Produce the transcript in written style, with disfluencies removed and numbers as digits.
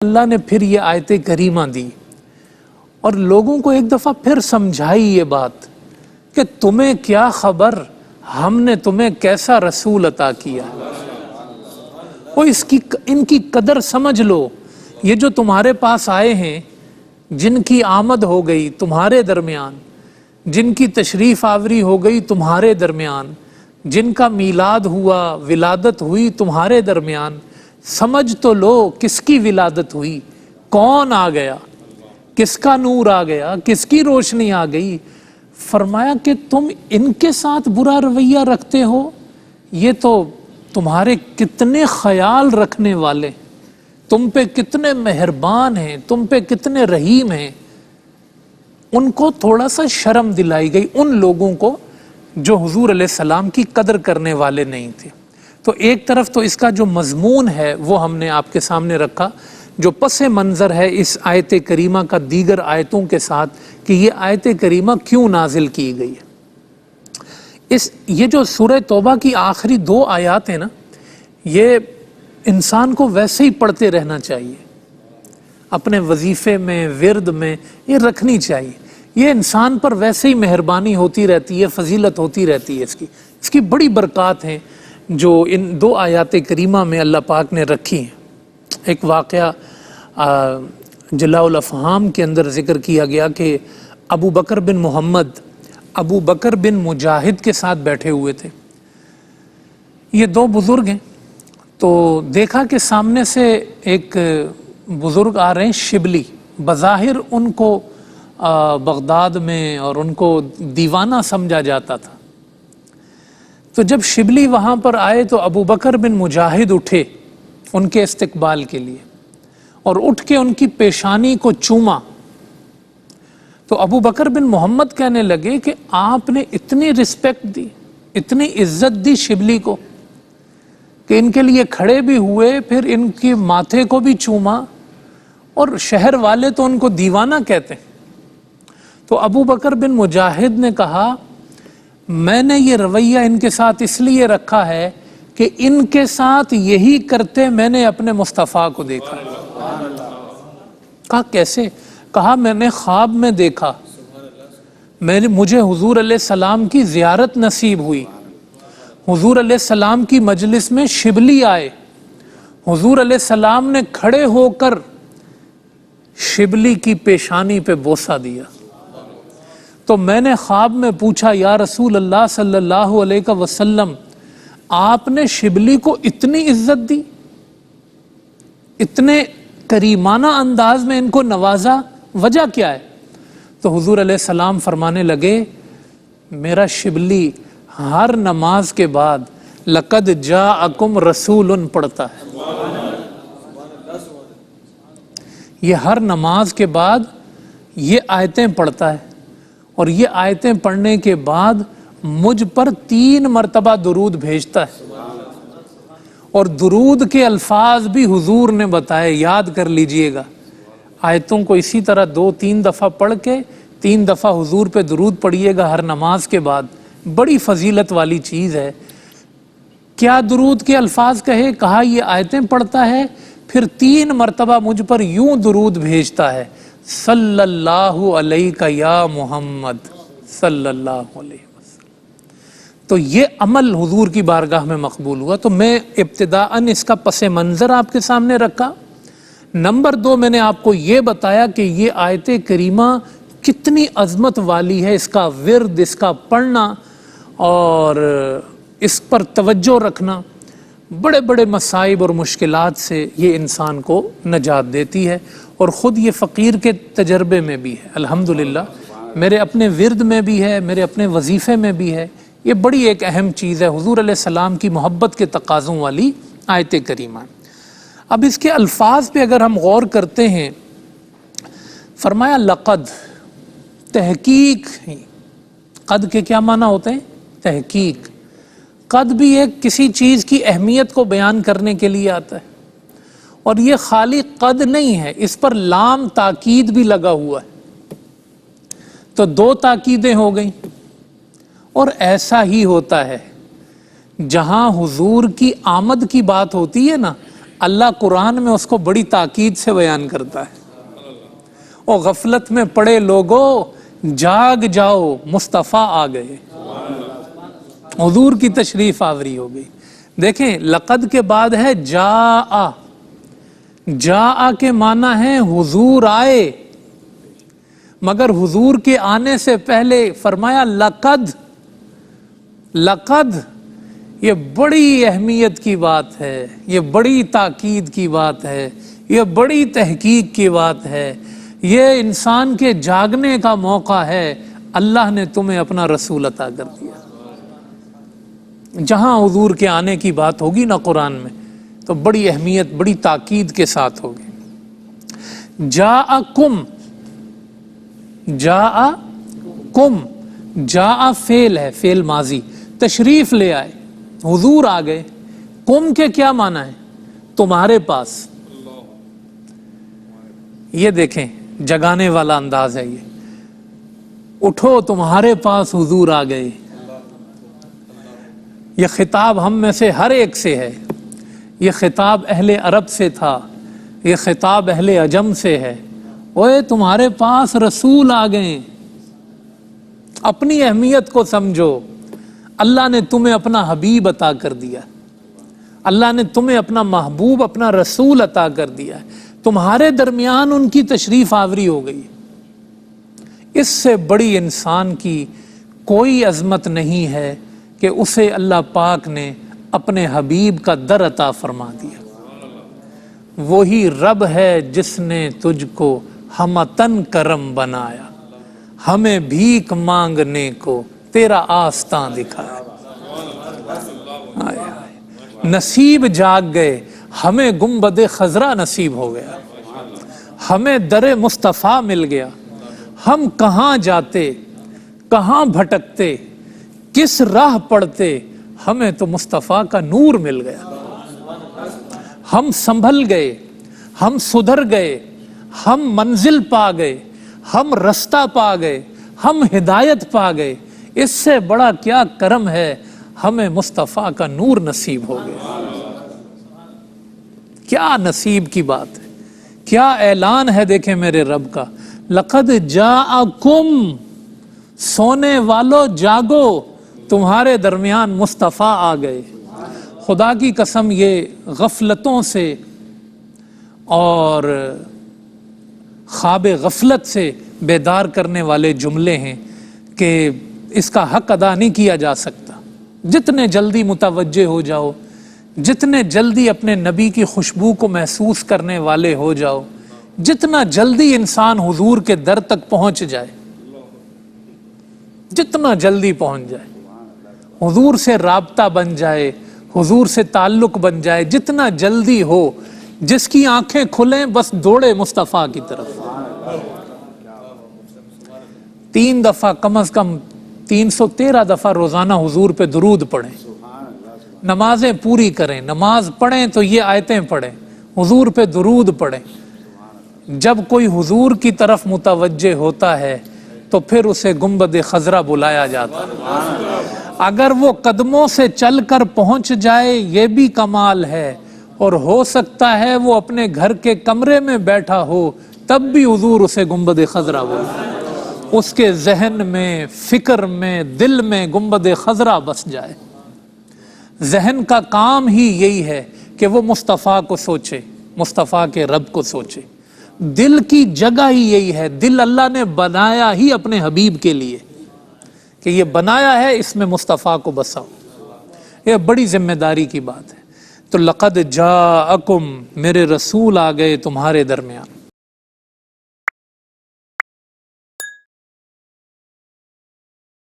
اللہ نے پھر یہ آیت کریمہ دی اور لوگوں کو ایک دفعہ پھر سمجھائی یہ بات کہ تمہیں کیا خبر ہم نے تمہیں کیسا رسول عطا کیا، وہ ان کی قدر سمجھ لو۔ یہ جو تمہارے پاس آئے ہیں، جن کی آمد ہو گئی تمہارے درمیان، جن کی تشریف آوری ہو گئی تمہارے درمیان، جن کا میلاد ہوا، ولادت ہوئی تمہارے درمیان، سمجھ تو لو کس کی ولادت ہوئی، کون آ گیا، کس کا نور آ گیا، کس کی روشنی آ گئی۔ فرمایا کہ تم ان کے ساتھ برا رویہ رکھتے ہو، یہ تو تمہارے کتنے خیال رکھنے والے، تم پہ کتنے مہربان ہیں، تم پہ کتنے رحیم ہیں۔ ان کو تھوڑا سا شرم دلائی گئی، ان لوگوں کو جو حضور علیہ السلام کی قدر کرنے والے نہیں تھے۔ تو ایک طرف تو اس کا جو مضمون ہے وہ ہم نے آپ کے سامنے رکھا، جو پس منظر ہے اس آیت کریمہ کا دیگر آیتوں کے ساتھ کہ یہ آیت کریمہ کیوں نازل کی گئی ہے۔ یہ جو سورہ توبہ کی آخری 2 آیات ہیں نا، یہ انسان کو ویسے ہی پڑھتے رہنا چاہیے، اپنے وظیفے میں، ورد میں یہ رکھنی چاہیے۔ یہ انسان پر ویسے ہی مہربانی ہوتی رہتی ہے، فضیلت ہوتی رہتی ہے، اس کی بڑی برکات ہیں جو ان 2 آیات کریمہ میں اللہ پاک نے رکھی ہیں۔ ایک واقعہ جلاء الافہام کے اندر ذکر کیا گیا کہ ابو بکر بن محمد ابو بکر بن مجاہد کے ساتھ بیٹھے ہوئے تھے۔ یہ 2 بزرگ ہیں، تو دیکھا کہ سامنے سے ایک بزرگ آ رہے ہیں، شبلی، بظاہر ان کو بغداد میں اور ان کو دیوانہ سمجھا جاتا تھا۔ تو جب شبلی وہاں پر آئے تو ابو بکر بن مجاہد اٹھے ان کے استقبال کے لیے اور اٹھ کے ان کی پیشانی کو چوما۔ تو ابو بکر بن محمد کہنے لگے کہ آپ نے اتنی رسپیکٹ دی، اتنی عزت دی شبلی کو کہ ان کے لیے کھڑے بھی ہوئے، پھر ان کے ماتھے کو بھی چوما، اور شہر والے تو ان کو دیوانہ کہتے ہیں۔ تو ابو بکر بن مجاہد نے کہا میں نے یہ رویہ ان کے ساتھ اس لیے رکھا ہے کہ ان کے ساتھ یہی کرتے میں نے اپنے مصطفیٰ کو دیکھا۔ کہا کیسے؟ کہا میں نے خواب میں دیکھا، مجھے حضور علیہ السلام کی زیارت نصیب ہوئی، حضور علیہ السلام کی مجلس میں شبلی آئے، حضور علیہ السلام نے کھڑے ہو کر شبلی کی پیشانی پہ بوسہ دیا۔ تو میں نے خواب میں پوچھا یا رسول اللہ صلی اللہ علیہ وسلم، آپ نے شبلی کو اتنی عزت دی، اتنے کریمانہ انداز میں ان کو نوازا، وجہ کیا ہے؟ تو حضور علیہ السلام فرمانے لگے میرا شبلی ہر نماز کے بعد لقد جاءکم رسول پڑھتا ہے، یہ ہر نماز کے بعد یہ آیتیں پڑھتا ہے، اور یہ آیتیں پڑھنے کے بعد مجھ پر 3 مرتبہ درود بھیجتا ہے، اور درود کے الفاظ بھی حضور نے بتائے، یاد کر لیجئے گا۔ آیتوں کو اسی طرح 2-3 دفعہ پڑھ کے 3 دفعہ حضور پہ درود پڑھیے گا ہر نماز کے بعد، بڑی فضیلت والی چیز ہے۔ کیا درود کے الفاظ کہے؟ کہا یہ آیتیں پڑھتا ہے، پھر 3 مرتبہ مجھ پر یوں درود بھیجتا ہے، صلی اللہ علیہ یا محمد صلی اللہ علیہ وسلم۔ تو یہ عمل حضور کی بارگاہ میں مقبول ہوا۔ تو میں ابتداءً اس کا پس منظر آپ کے سامنے رکھا۔ نمبر 2 میں نے آپ کو یہ بتایا کہ یہ آیت کریمہ کتنی عظمت والی ہے، اس کا ورد، اس کا پڑھنا اور اس پر توجہ رکھنا بڑے بڑے مصائب اور مشکلات سے یہ انسان کو نجات دیتی ہے، اور خود یہ فقیر کے تجربے میں بھی ہے، الحمدللہ میرے اپنے ورد میں بھی ہے، میرے اپنے وظیفے میں بھی ہے۔ یہ بڑی ایک اہم چیز ہے، حضور علیہ السلام کی محبت کے تقاضوں والی آیت کریمہ۔ اب اس کے الفاظ پہ اگر ہم غور کرتے ہیں، فرمایا لقد، تحقیق۔ قد کے کیا معنی ہوتے ہیں؟ تحقیق۔ قد بھی ایک کسی چیز کی اہمیت کو بیان کرنے کے لیے آتا ہے، اور یہ خالی قد نہیں ہے، اس پر لام تاکید بھی لگا ہوا ہے، تو 2 تاکیدیں ہو گئیں۔ اور ایسا ہی ہوتا ہے جہاں حضور کی آمد کی بات ہوتی ہے نا، اللہ قرآن میں اس کو بڑی تاکید سے بیان کرتا ہے، اور غفلت میں پڑے لوگوں جاگ جاؤ، مصطفیٰ آ گئے، حضور کی تشریف آوری ہو گئی۔ دیکھیں لقد کے بعد ہے جاء، جاء کے معنی ہے حضور آئے، مگر حضور کے آنے سے پہلے فرمایا لقد، لقد، یہ بڑی اہمیت کی بات ہے، یہ بڑی تاکید کی بات ہے، یہ بڑی تحقیق کی بات ہے، یہ انسان کے جاگنے کا موقع ہے، اللہ نے تمہیں اپنا رسول عطا کر دیا۔ جہاں حضور کے آنے کی بات ہوگی نا قرآن میں تو بڑی اہمیت، بڑی تاکید کے ساتھ ہوگی۔ جاءکم، جاءکم، جاء فعل ہے، فعل ماضی، تشریف لے آئے، حضور آ گئے۔ کم کے کیا معنی ہے؟ تمہارے پاس۔ یہ دیکھیں جگانے والا انداز ہے، یہ اٹھو تمہارے پاس حضور آ گئے۔ یہ خطاب ہم میں سے ہر ایک سے ہے، یہ خطاب اہل عرب سے تھا، یہ خطاب اہل عجم سے ہے۔ اوے تمہارے پاس رسول آ گئے، اپنی اہمیت کو سمجھو، اللہ نے تمہیں اپنا حبیب عطا کر دیا، اللہ نے تمہیں اپنا محبوب، اپنا رسول عطا کر دیا، تمہارے درمیان ان کی تشریف آوری ہو گئی۔ اس سے بڑی انسان کی کوئی عظمت نہیں ہے کہ اسے اللہ پاک نے اپنے حبیب کا در عطا فرما دیا۔ وہی رب ہے جس نے تجھ کو ہمتن کرم بنایا، ہمیں بھیک مانگنے کو تیرا آستاں دکھایا۔ نصیب جاگ گئے، ہمیں گنبد خضرا نصیب ہو گیا، ہمیں در مصطفیٰ مل گیا۔ ہم کہاں جاتے، کہاں بھٹکتے، کس راہ پڑتے، ہمیں تو مصطفیٰ کا نور مل گیا۔ ہم سنبھل گئے، ہم سدھر گئے، ہم منزل پا گئے، ہم رستہ پا گئے، ہم ہدایت پا گئے۔ اس سے بڑا کیا کرم ہے، ہمیں مصطفیٰ کا نور نصیب ہو گیا۔ کیا نصیب کی بات ہے، کیا اعلان ہے، دیکھیں میرے رب کا، لقد جاءکم، سونے والو جاگو، تمہارے درمیان مصطفیٰ آ گئے۔ خدا کی قسم یہ غفلتوں سے اور خواب غفلت سے بیدار کرنے والے جملے ہیں کہ اس کا حق ادا نہیں کیا جا سکتا۔ جتنے جلدی متوجہ ہو جاؤ، جتنے جلدی اپنے نبی کی خوشبو کو محسوس کرنے والے ہو جاؤ، جتنا جلدی انسان حضور کے در تک پہنچ جائے، جتنا جلدی پہنچ جائے، حضور سے رابطہ بن جائے، حضور سے تعلق بن جائے، جتنا جلدی ہو، جس کی آنکھیں کھلیں بس دوڑے مصطفیٰ کی طرف۔ 3 دفعہ کم از کم 313 دفعہ روزانہ حضور پہ درود پڑھیں، نمازیں پوری کریں، نماز پڑھیں تو یہ آیتیں پڑھیں، حضور پہ درود پڑھیں۔ جب کوئی حضور کی طرف متوجہ ہوتا ہے تو پھر اسے گنبد خضرا بلایا جاتا ہے۔ اگر وہ قدموں سے چل کر پہنچ جائے یہ بھی کمال ہے، اور ہو سکتا ہے وہ اپنے گھر کے کمرے میں بیٹھا ہو تب بھی حضور اسے گنبد خضرا بولے، اس کے ذہن میں، فکر میں، دل میں گنبد خضرا بس جائے۔ ذہن کا کام ہی یہی ہے کہ وہ مصطفیٰ کو سوچے، مصطفیٰ کے رب کو سوچے۔ دل کی جگہ ہی یہی ہے، دل اللہ نے بنایا ہی اپنے حبیب کے لیے کہ یہ بنایا ہے، اس میں مصطفیٰ کو بساؤ۔ یہ بڑی ذمہ داری کی بات ہے۔ تو لقد جاءکم، میرے رسول آ گئے تمہارے درمیان۔